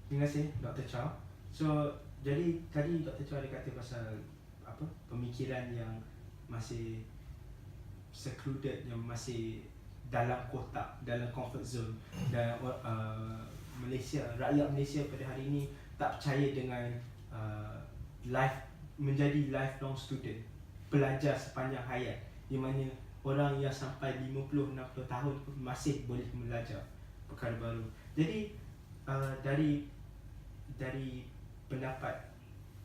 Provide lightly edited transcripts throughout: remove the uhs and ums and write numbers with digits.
Terima kasih Dr. Chow. So jadi tadi Dr. Chow ada kata pasal apa pemikiran yang masih secluded, yang masih dalam kotak, dalam comfort zone, dan Malaysia, rakyat Malaysia pada hari ini tak percaya dengan life, menjadi lifelong student, pelajar sepanjang hayat, di mana orang yang sampai 50-60 tahun pun masih boleh belajar perkara baru. Jadi dari pendapat,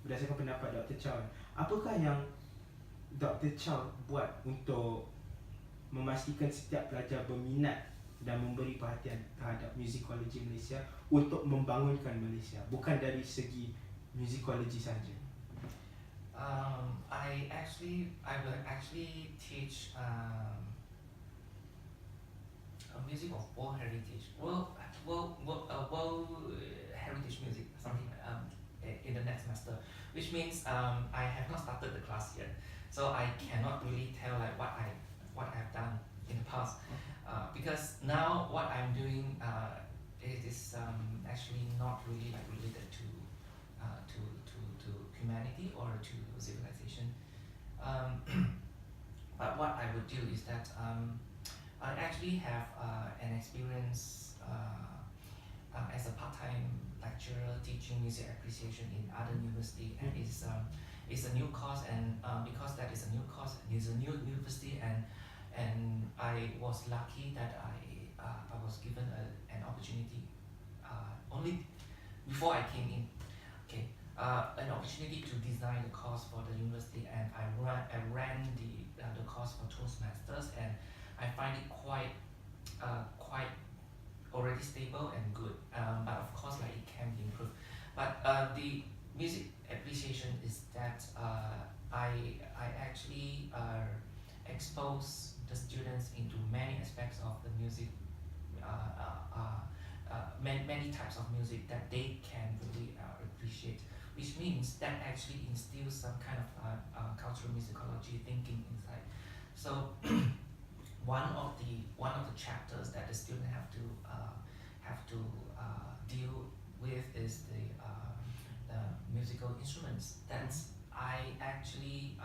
berdasarkan pendapat Dr. Chow, apakah yang Dr. Chow buat untuk memastikan setiap pelajar berminat dan memberi perhatian terhadap musikologi Malaysia untuk membangunkan Malaysia, bukan dari segi musikologi saja? I will actually teach music of world heritage, world heritage music, something in the next semester, which means I have not started the class yet, so I cannot really tell like what I've done in the past, because now what I'm doing it is actually not really like related to humanity or to civilization. But what I would do is that I actually have an experience as a part-time lecturer teaching music appreciation in other university, and it's a new course, and because that is a new course, it's a new university, and I was lucky that I was given an opportunity only before I came in. Okay, an opportunity to design the course for the university, and I ran the course for 2 semesters, and I find it quite already stable and good, but of course like it can be improved. But the music appreciation is that I actually expose the students into many aspects of the music, many types of music that they can really appreciate, which means that actually instills some kind of cultural musicology thinking inside. So one of the chapters that the student have to deal with is the musical instruments. That's I actually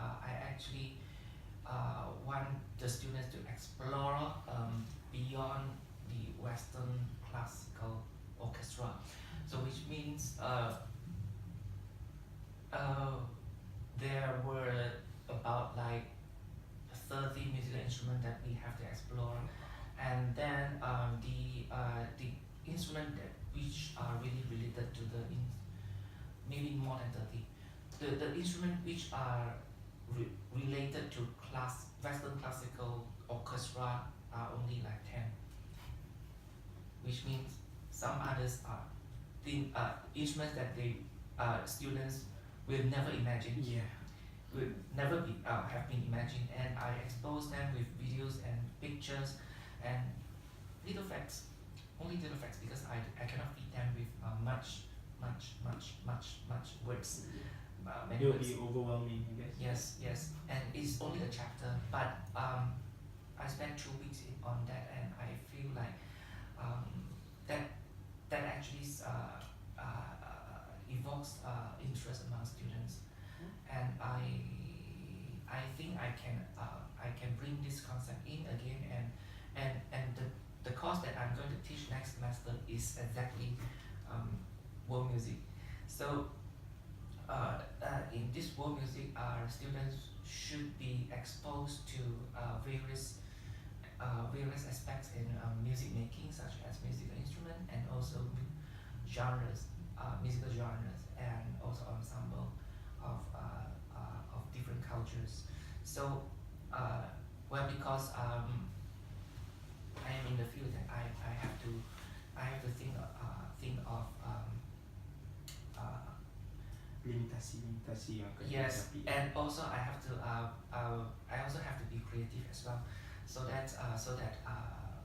want the students to explore beyond the Western classical orchestra. So which means there were about like 30 musical instruments that we have to explore, and then the instrument that which are really related to maybe more than 30. The instrument which are related to Western classical orchestra are only like 10, which means some others are instruments that they students will never imagine. Yeah. Will never be have been imagined, and I expose them with videos and pictures and little facts, only little facts, because I cannot feed them with much words. It will be overwhelming, I guess. Yes, and it's only a chapter, but I spent 2 weeks on that, and I feel like that actually evokes interest among students, and I think I can bring this concept in again, and the course that I'm going to teach next semester is exactly world music. So in this world music, students should be exposed to various aspects in music making, such as musical instrument and also genres, musical genres, and also ensemble of different cultures. So because I am in the field that I have to think of limitasi yang akan yes, dihadapi. and also I also have to be creative as well, so that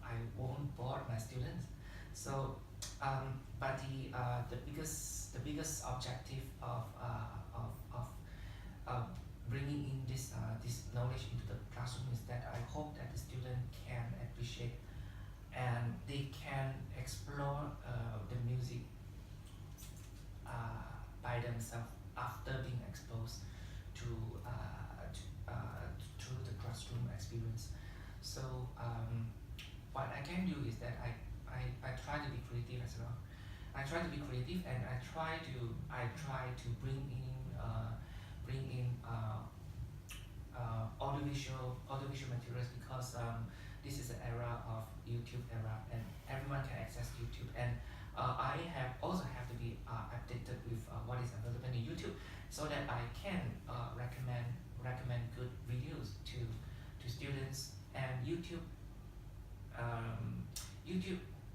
I won't bore my students. So but the biggest objective of bringing in this knowledge into the classroom is that I hope that the student can appreciate and they can explore the music themselves after being exposed to the classroom experience. So what I can do is that I try to be creative as well. I try to be creative, and I try to bring in audiovisual materials, because this is the era of YouTube era, and everyone can access YouTube, and I also have to be updated with what is available in YouTube, so that I can recommend good videos to students. And YouTube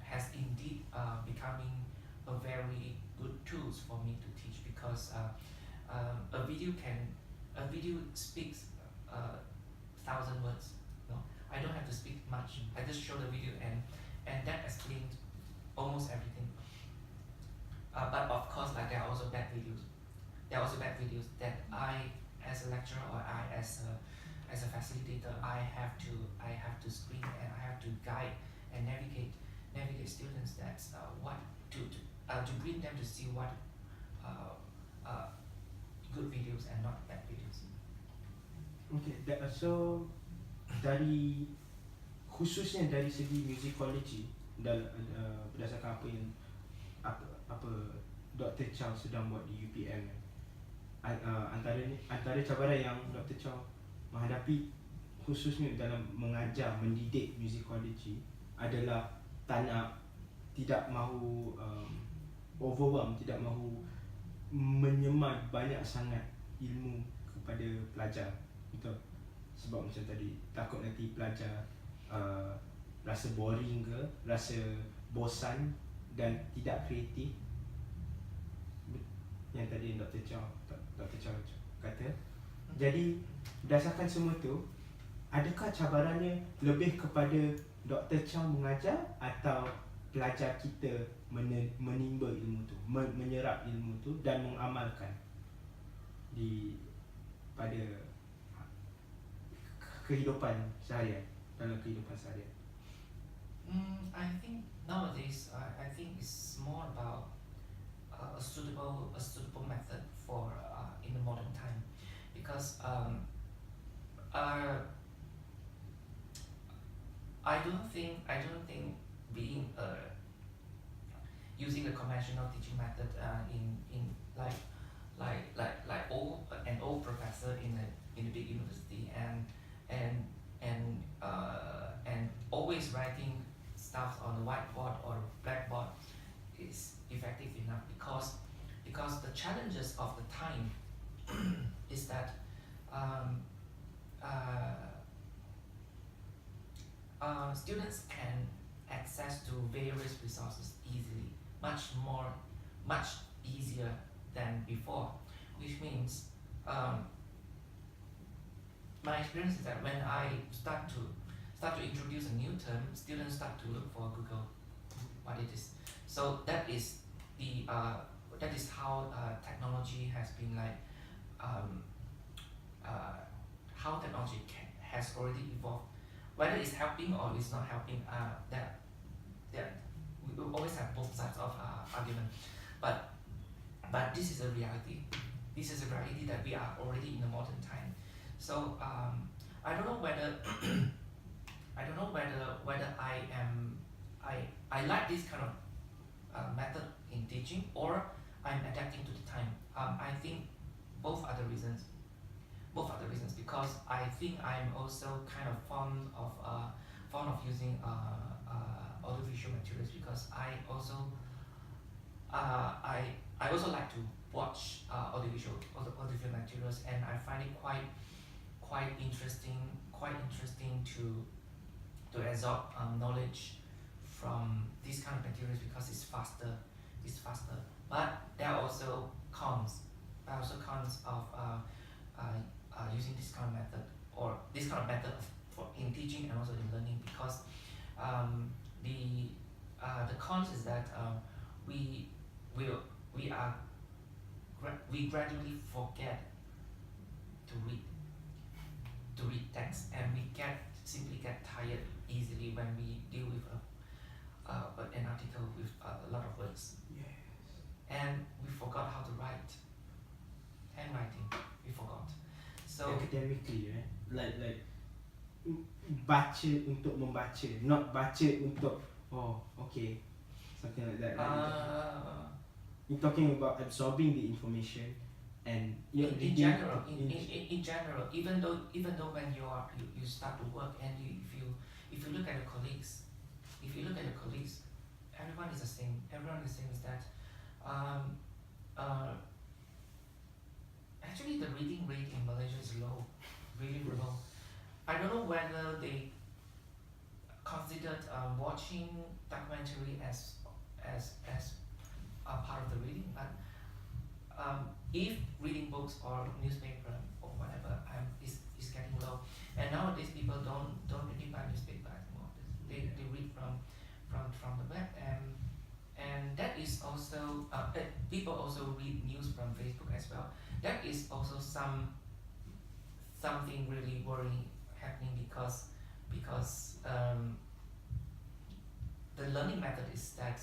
has indeed becoming a very good tools for me to teach, because a video speaks 1,000 words. No, I don't have to speak much. I just show the video, and that explains almost everything. But of course, like, there are also bad videos. There are also bad videos that I, as a lecturer, or I as a facilitator, I have to screen, and I have to guide and navigate students, that's what to bring them to see what good videos and not bad videos. Okay, so khususnya dari segi musicology, berdasarkan apa Dr. Chow sedang buat di UPM, antara cabaran yang Dr. Chow menghadapi khususnya dalam mengajar, mendidik musicology adalah tidak mahu overwhelm, tidak mahu menyemai banyak sangat ilmu kepada pelajar. Betul? Sebab macam tadi, takut nanti pelajar rasa boring ke, rasa bosan dan tidak kreatif. Yang tadi Dr. Chow kata. Jadi berdasarkan semua tu, adakah cabarannya lebih kepada Dr. Chow mengajar atau pelajar kita menimba ilmu tu, menyerap ilmu tu dan mengamalkan pada kehidupan seharian, dalam kehidupan seharian? I think nowadays, I think it's more about a suitable method for in the modern time, because I don't think being using the conventional teaching method in like an old professor in a big university, and always writing stuff on the whiteboard or blackboard is effective enough, because the challenges of the time is that students can access to various resources easily, much easier than before, which means my experience is that when I start to introduce a new term, students start to look for Google what it is. So that is how technology has been like, how technology has already evolved. Whether it's helping or it's not helping, that we will always have both sides of argument. But this is a reality. This is a reality that we are already in the modern time. So I don't know whether I like this kind of method in teaching, or I'm adapting to the time. I think both are the reasons. Because I think I'm also kind of fond of using audiovisual materials, because I also like to watch audiovisual materials, and I find it quite interesting to absorb knowledge from these kind of materials, because it's faster. But there are also cons. Of using this kind of method, or this kind of method in teaching and also in learning, because the cons is that we gradually forget to read text, and we simply get tired easily when we deal with an article with a lot of words. Yes. And we forgot how to write. handwriting. We forgot. So Academically, like baca untuk membaca, not baca untuk okay, something like that. Right? You're talking about absorbing the information and in general, even though when you start to work and if you look at your colleagues, everyone is the same. Everyone is the same. Is that actually the reading rate in Malaysia is low, really low. I don't know whether they considered watching documentary as a part of the reading, but if reading books or newspaper or whatever is getting low, and nowadays people don't really buy newspaper anymore. They read from the web, and that is also people also read news from Facebook as well. That is also something really worrying happening because the learning method is that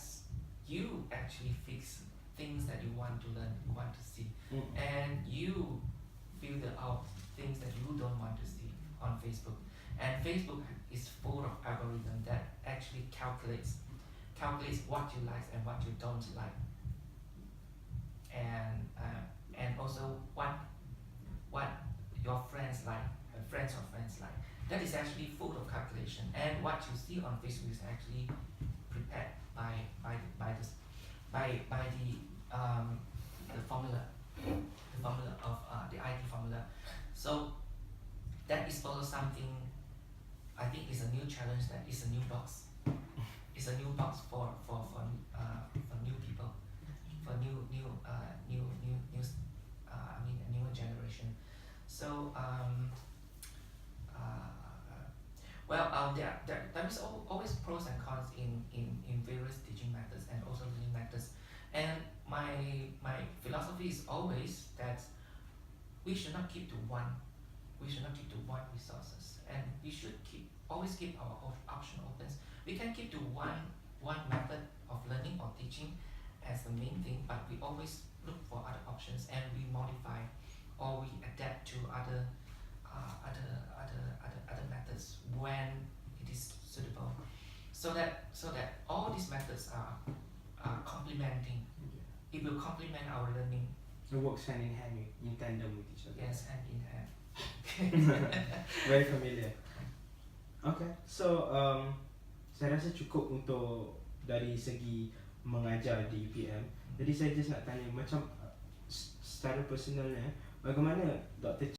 you actually fix things that you want to learn, you want to see, and you filter out things that you don't want to see on Facebook. And Facebook is full of algorithm that actually calculates what you like and what you don't like, and also what your friends like, friends of friends like. That is actually full of calculation, and what you see on Facebook is actually prepared by the formula of the IT formula. So that is also something I think is a new challenge. That is a new box. It's a new box for new people, for a newer generation. So there is always pros and cons in various teaching methods and also learning methods. And my philosophy is always that we should not keep to one resources, and we should always keep our option open. We can keep to one method of learning or teaching as the main thing, but we always look for other options and we modify or we adapt to other methods when it is suitable, so that all these methods are complementing. It will complement our learning. It works hand in hand, in tandem with each other. Yes, hand in hand. Very familiar. Okay, so saya rasa cukup untuk dari segi mengajar di UPM. Jadi saya just nak tanya macam secara personalnya, bagaimana Dr.